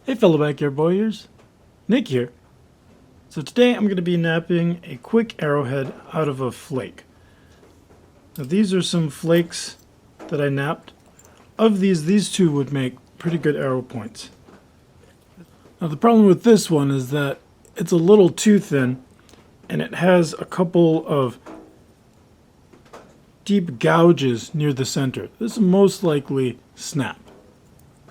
Hey fellow backyard warriors, Nick here. So today I'm going to be napping a quick arrowhead out of a flake. Now these are some flakes that I napped. Of these two would make pretty good arrow points. Now the problem with this one is that it's a little too thin and it has a couple of deep gouges near the center. This will most likely snap.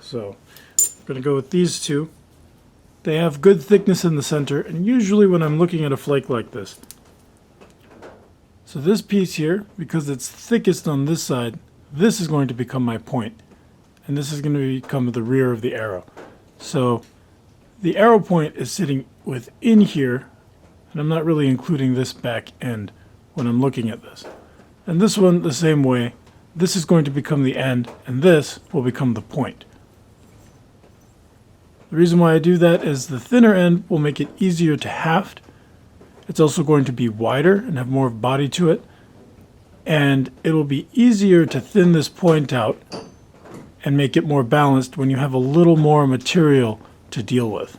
So I'm going to go with these two. They have good thickness in the center, and usually when I'm looking at a flake like this. So this piece here, because it's thickest on this side, this is going to become my point. And this is going to become the rear of the arrow. So the arrow point is sitting within here, and I'm not really including this back end when I'm looking at this. And this one the same way. This is going to become the end, and this will become the point. The reason why I do that is the thinner end will make it easier to haft. It's also going to be wider and have more body to it. And it'll be easier to thin this point out and make it more balanced when you have a little more material to deal with.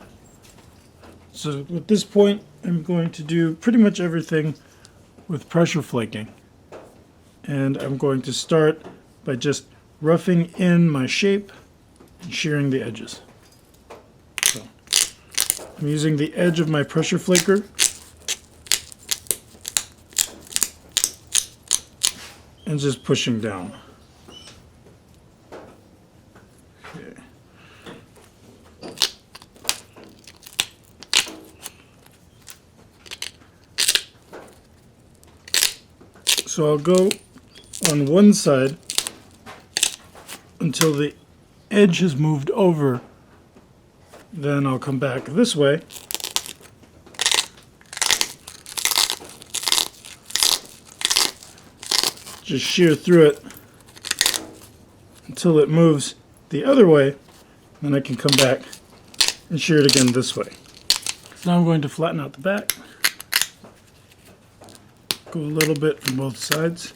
So with this point, I'm going to do pretty much everything with pressure flaking. And I'm going to start by just roughing in my shape and shearing the edges. I'm using the edge of my pressure flaker and just pushing down. Okay. So I'll go on one side until the edge has moved over. Then I'll come back this way just shear through it until it moves the other way. Then I can come back and shear it again this way. So now I'm going to flatten out the back. Go a little bit from both sides.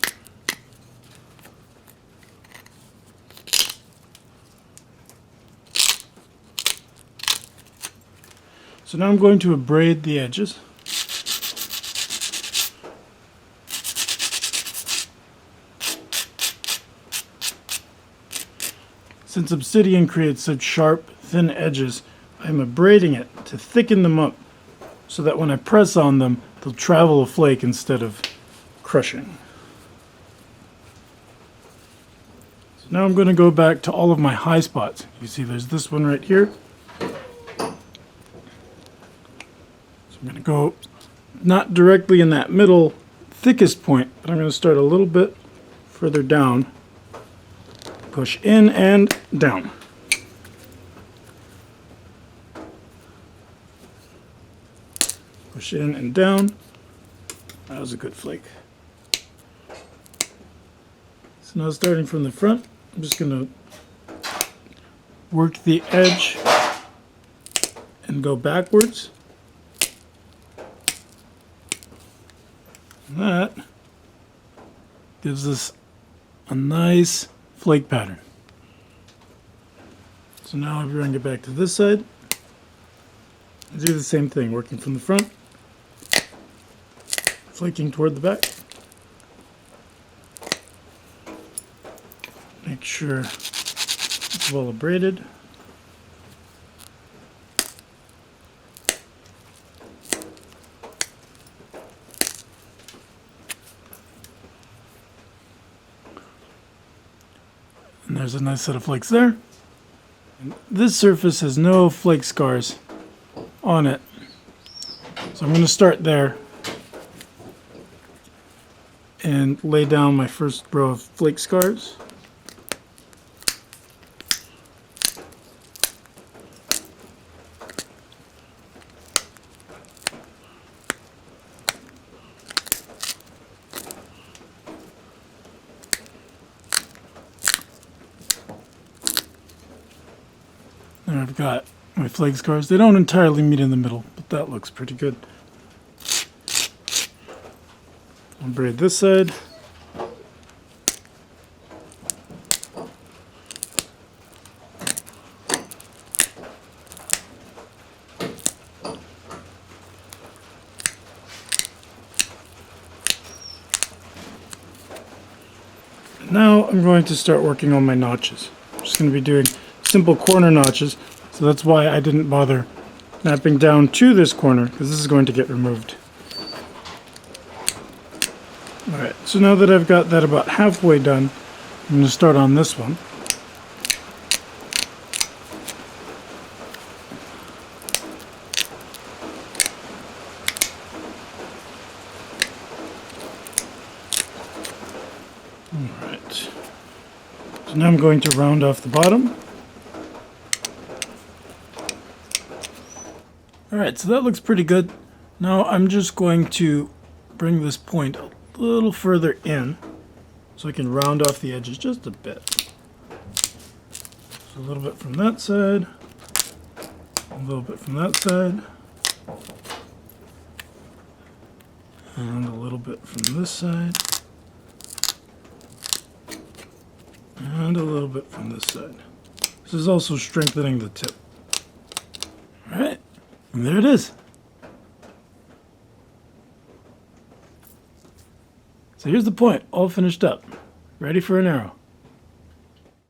So now I'm going to abrade the edges. Since Obsidian creates such sharp, thin edges, I'm abrading it to thicken them up so that when I press on them, they'll travel a flake instead of crushing. So now I'm going to go back to all of my high spots. You see there's this one right here. I'm going to go not directly in that middle thickest point, but I'm going to start a little bit further down. Push in and down. Push in and down. That was a good flake. So now starting from the front, I'm just going to work the edge and go backwards. That gives us a nice flake pattern. So now I bring it back to this side and do the same thing, working from the front, flaking toward the back. Make sure it's well abraded. And there's a nice set of flakes there. And this surface has no flake scars on it. So I'm going to start there and lay down my first row of flake scars. There I've got my flake scars. They don't entirely meet in the middle, but that looks pretty good. I'll braid this side. now I'm going to start working on my notches. I'm just going to be doing simple corner notches, so that's why I didn't bother knapping down to this corner, because this is going to get removed. Alright, so now that I've got that about halfway done, I'm going to start on this one. Alright, so now I'm going to round off the bottom. Alright, so that looks pretty good. Now I'm just going to bring this point a little further in so I can round off the edges just a bit. So a little bit from that side, a little bit from that side, and a little bit from this side, and a little bit from this side. This is also strengthening the tip. Alright, and there it is. So here's the point, all finished up, ready for an arrow.